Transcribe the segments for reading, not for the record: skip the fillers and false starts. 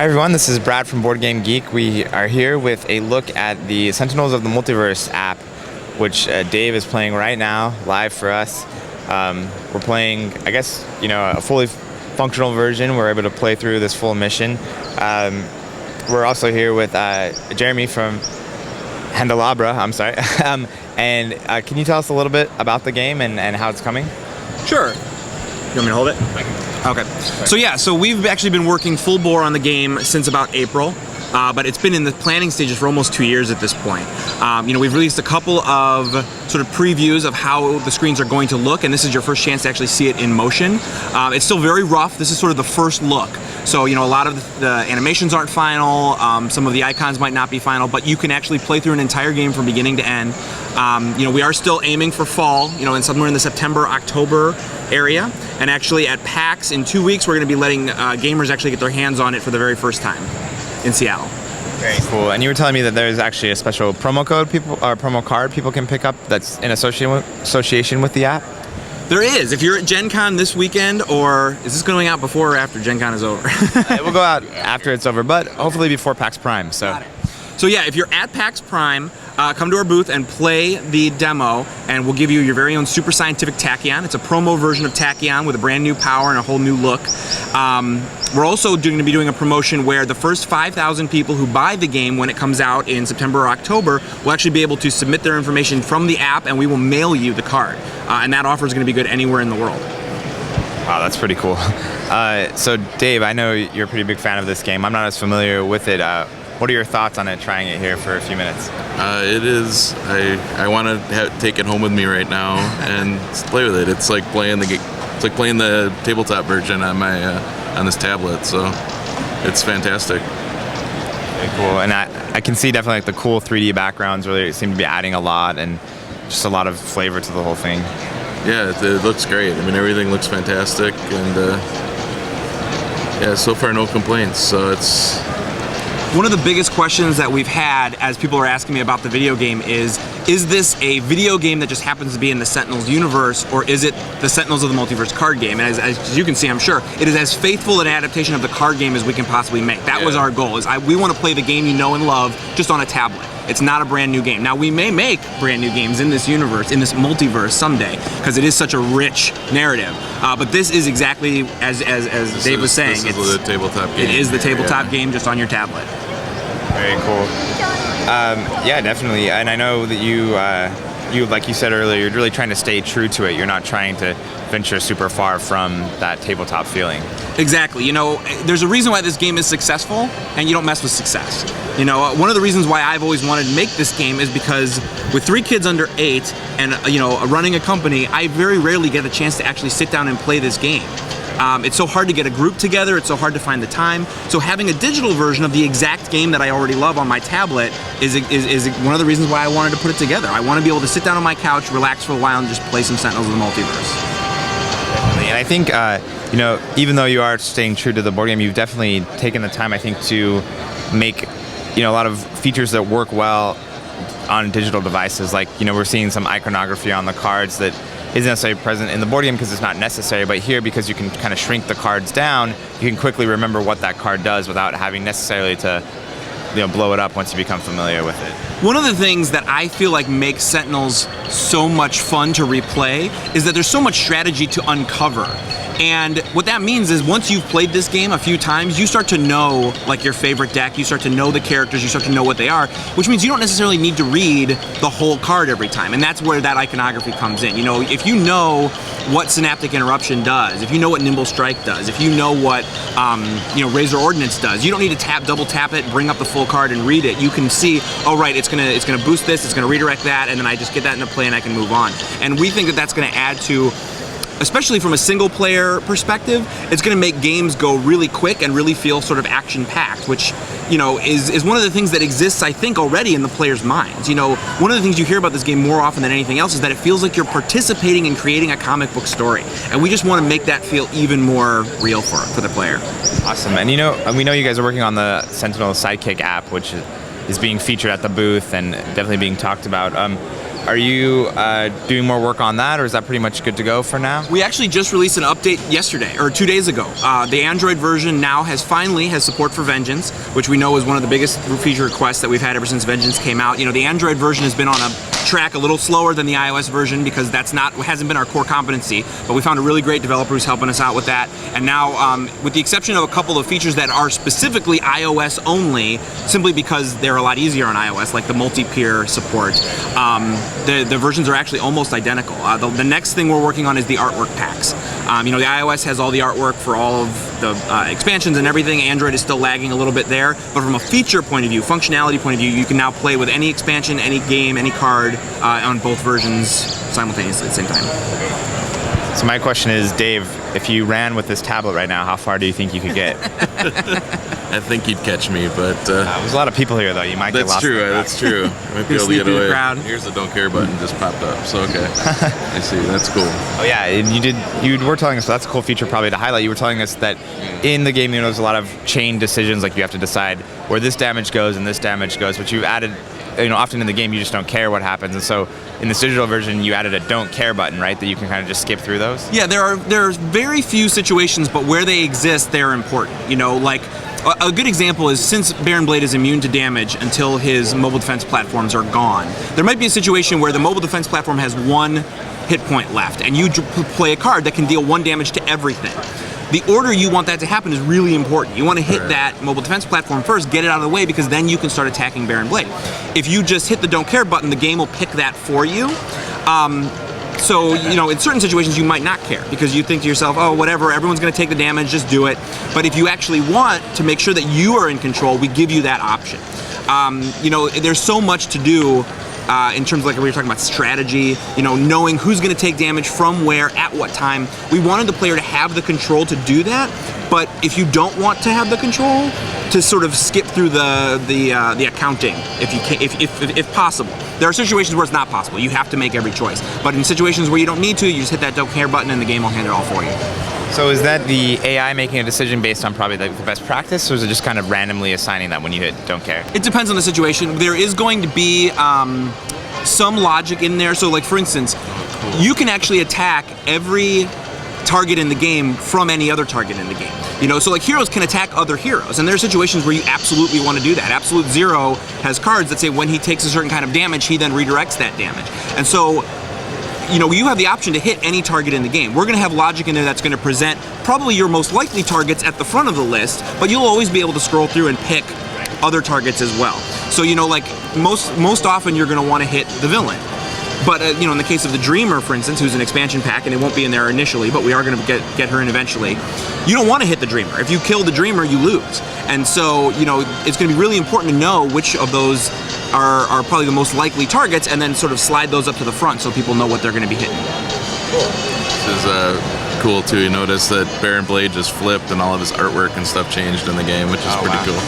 everyone, this is Brad from Board Game Geek. We are here with a look at the Sentinels of the Multiverse app, which Dave is playing right now, live for us. We're playing, I guess, a fully functional version. We're able to play through this full mission. We're also here with Jeremy from Handelabra, I'm sorry. And can you tell us a little bit about the game and how it's coming? Sure. You want me to hold it? Okay. So we've actually been working full bore on the game since about April, but it's been in the planning stages for almost 2 years at this point. We've released a couple of sort of previews of how the screens are going to look, and this is your first chance to actually see it in motion. It's still very rough. This is sort of the first look. So, a lot of the animations aren't final, some of the icons might not be final, but you can actually play through an entire game from beginning to end. We are still aiming for fall, and somewhere in the September, October area. And actually at PAX in 2 weeks, we're going to be letting gamers actually get their hands on it for the very first time in Seattle. Very cool. And you were telling me that there's actually a special promo card people can pick up that's in association with the app? There is. If you're at Gen Con this weekend, or is this going out before or after Gen Con is over? It will go out after it's over, but hopefully before PAX Prime. So yeah, if you're at PAX Prime, come to our booth and play the demo, and we'll give you your very own super scientific Tachyon. It's a promo version of Tachyon with a brand new power and a whole new look. We're also going to be doing a promotion where the first 5,000 people who buy the game when it comes out in September or October will actually be able to submit their information from the app, and we will mail you the card. And that offer is going to be good anywhere in the world. Wow, that's pretty cool. So Dave, I know you're a pretty big fan of this game. I'm not as familiar with it. What are your thoughts on it, trying it here for a few minutes? It is. I want to take it home with me right now and play with it. It's like playing the tabletop version on my on this tablet. So it's fantastic. Very cool. And I can see definitely the cool 3D backgrounds really seem to be adding a lot, and just a lot of flavor to the whole thing. Yeah, it looks great. I mean, everything looks fantastic, and so far no complaints. So it's. One of the biggest questions that we've had as people are asking me about the video game is this a video game that just happens to be in the Sentinels universe, or is it the Sentinels of the Multiverse card game? And as you can see, I'm sure, it is as faithful an adaptation of the card game as we can possibly make. That was our goal, we want to play the game you know and love just on a tablet. It's not a brand new game. Now, we may make brand new games in this universe, in this multiverse someday, because it is such a rich narrative. But this is exactly as Dave was saying. This is the tabletop game. It is the tabletop game just on your tablet. Very cool. Yeah, definitely. And I know that you, like you said earlier, you're really trying to stay true to it. You're not trying to venture super far from that tabletop feeling. Exactly. There's a reason why this game is successful, and you don't mess with success. One of the reasons why I've always wanted to make this game is because with 3 kids under 8 and, running a company, I very rarely get a chance to actually sit down and play this game. It's so hard to get a group together, it's so hard to find the time. So having a digital version of the exact game that I already love on my tablet is one of the reasons why I wanted to put it together. I want to be able to sit down on my couch, relax for a while, and just play some Sentinels of the Multiverse. Definitely. And I think, even though you are staying true to the board game, you've definitely taken the time, I think, to make, a lot of features that work well on digital devices. Like, we're seeing some iconography on the cards that isn't necessarily present in the board game because it's not necessary, but here, because you can kind of shrink the cards down, you can quickly remember what that card does without having necessarily to blow it up once you become familiar with it. One of the things that I feel like makes Sentinels so much fun to replay is that there's so much strategy to uncover. And what that means is once you've played this game a few times, you start to know your favorite deck, you start to know the characters, you start to know what they are, which means you don't necessarily need to read the whole card every time. And that's where that iconography comes in. If you know what Synaptic Interruption does, if you know what Nimble Strike does, if you know what Razor Ordnance does, you don't need to double tap it, bring up the full card and read it. You can see, oh right, it's gonna boost this, it's gonna redirect that, and then I just get that into play and I can move on. And we think that that's gonna add to, especially from a single player perspective, it's going to make games go really quick and really feel sort of action packed, which is one of the things that exists, I think, already in the players' minds. One of the things you hear about this game more often than anything else is that it feels like you're participating in creating a comic book story, and we just want to make that feel even more real for the player. Awesome. And we know you guys are working on the Sentinel Sidekick app, which is being featured at the booth and definitely being talked about. are you doing more work on that, or is that pretty much good to go for now? We actually just released an update yesterday, or 2 days ago. The Android version now finally has support for Vengeance, which we know is one of the biggest feature requests that we've had ever since Vengeance came out. The Android version has been on a track a little slower than the iOS version because hasn't been our core competency, but we found a really great developer who's helping us out with that. And now, with the exception of a couple of features that are specifically iOS only, simply because they're a lot easier on iOS, like the multi-peer support, the versions are actually almost identical. The next thing we're working on is the artwork packs. The iOS has all the artwork for all of the expansions and everything. Android is still lagging a little bit there, but from a feature point of view, functionality point of view, you can now play with any expansion, any game, any card on both versions simultaneously at the same time. So my question is, Dave, if you ran with this tablet right now, how far do you think you could get? I think you'd catch me, but there's a lot of people here, though. You might get lost. That's true. I might be able to get away. Crowd. Here's the don't care button just popped up. So okay, I see. That's cool. Oh yeah, and you were telling us, that's a cool feature probably to highlight. You were telling us that in the game, there's a lot of chain decisions, like you have to decide where this damage goes and this damage goes, but you've added, often in the game you just don't care what happens, and so in this digital version you added a don't care button, right, that you can kind of just skip through those? Yeah, there's very few situations, but where they exist, they're important. Like a good example is, since Baron Blade is immune to damage until his mobile defense platforms are gone, there might be a situation where the mobile defense platform has 1 hit point left, and you play a card that can deal 1 damage to everything. The order you want that to happen is really important. You want to hit that mobile defense platform first, get it out of the way, because then you can start attacking Baron Blade. If you just hit the don't care button, the game will pick that for you. So, in certain situations you might not care because you think to yourself, oh, whatever, everyone's going to take the damage, just do it. But if you actually want to make sure that you are in control, we give you that option. There's so much to do in terms of, like we were talking about, strategy, knowing who's going to take damage from where, at what time. We wanted the player to have the control to do that, but if you don't want to have the control, to sort of skip through the accounting if possible. There are situations where it's not possible. You have to make every choice. But in situations where you don't need to, you just hit that don't care button and the game will handle it all for you. So is that the AI making a decision based on probably the best practice, or is it just kind of randomly assigning that when you hit don't care? It depends on the situation. There is going to be some logic in there. So, like, for instance, you can actually attack every target in the game from any other target in the game. So like heroes can attack other heroes, and there are situations where you absolutely want to do that. Absolute Zero has cards that say when he takes a certain kind of damage, he then redirects that damage. And so, you have the option to hit any target in the game. We're going to have logic in there that's going to present probably your most likely targets at the front of the list, but you'll always be able to scroll through and pick other targets as well. So, like most often you're going to want to hit the villain. But in the case of the Dreamer, for instance, who's an expansion pack, and it won't be in there initially, but we are going to get her in eventually, you don't want to hit the Dreamer. If you kill the Dreamer, you lose. And so, it's going to be really important to know which of those are probably the most likely targets, and then sort of slide those up to the front so people know what they're going to be hitting. Cool. This is cool, too. You notice that Baron Blade just flipped and all of his artwork and stuff changed in the game, which is pretty cool.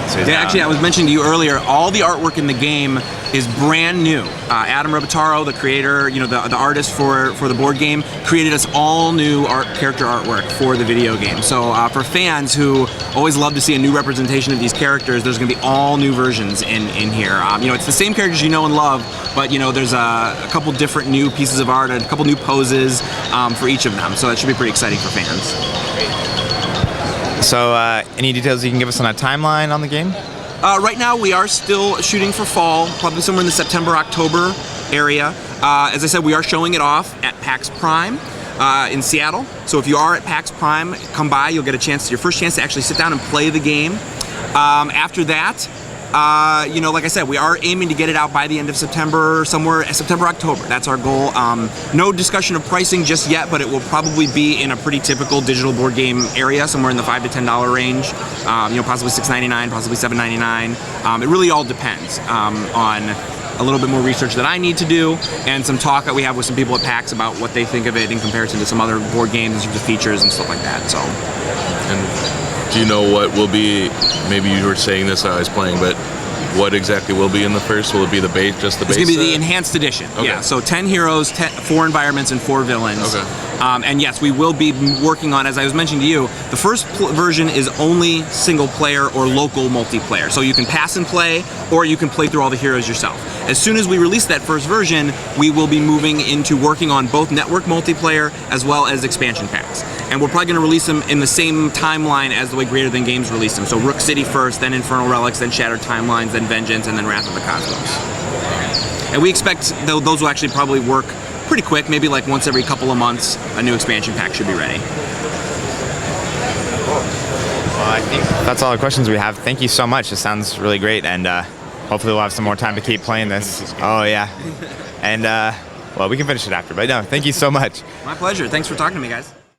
So yeah, actually, I was mentioning to you earlier, all the artwork in the game is brand new. Adam Robitaro, the creator, the artist for the board game, created us all new character artwork for the video game. So for fans who always love to see a new representation of these characters, there's going to be all new versions in here. It's the same characters you know and love, but there's a couple different new pieces of art and a couple new poses for each of them. So that should be pretty exciting for fans. So, any details you can give us on a timeline on the game? Right now, we are still shooting for fall, probably somewhere in the September-October area. As I said, we are showing it off at PAX Prime in Seattle. So if you are at PAX Prime, come by. You'll get your first chance to actually sit down and play the game. After that, like I said, we are aiming to get it out by the end of September, somewhere September, October. That's our goal. No discussion of pricing just yet, but it will probably be in a pretty typical digital board game area, somewhere in the $5 to $10 range. Possibly $6.99, possibly $7.99. It really all depends on a little bit more research that I need to do, and some talk that we have with some people at PAX about what they think of it in comparison to some other board games in terms of features and stuff like that. So. And do you know what will be, maybe you were saying this while I was playing, but what exactly will be in the first? Will it be the base, just the base? It's going to be the enhanced edition. Okay. Yeah, so 10 heroes, 4 environments, and 4 villains. Okay. And yes, we will be working on, as I was mentioning to you, the first version is only single player or local multiplayer. So you can pass and play, or you can play through all the heroes yourself. As soon as we release that first version, we will be moving into working on both network multiplayer as well as expansion packs. And we're probably going to release them in the same timeline as the way Greater Than Games released them. So Rook City first, then Infernal Relics, then Shattered Timelines, then Vengeance, and then Wrath of the Cosmos. And we expect those will actually probably work pretty quick, maybe like once every couple of months, a new expansion pack should be ready. Well, I think that's all the questions we have. Thank you so much. It sounds really great, and hopefully we'll have some more time to keep playing this. Oh, yeah. And, well, we can finish it after, but no, thank you so much. My pleasure. Thanks for talking to me, guys.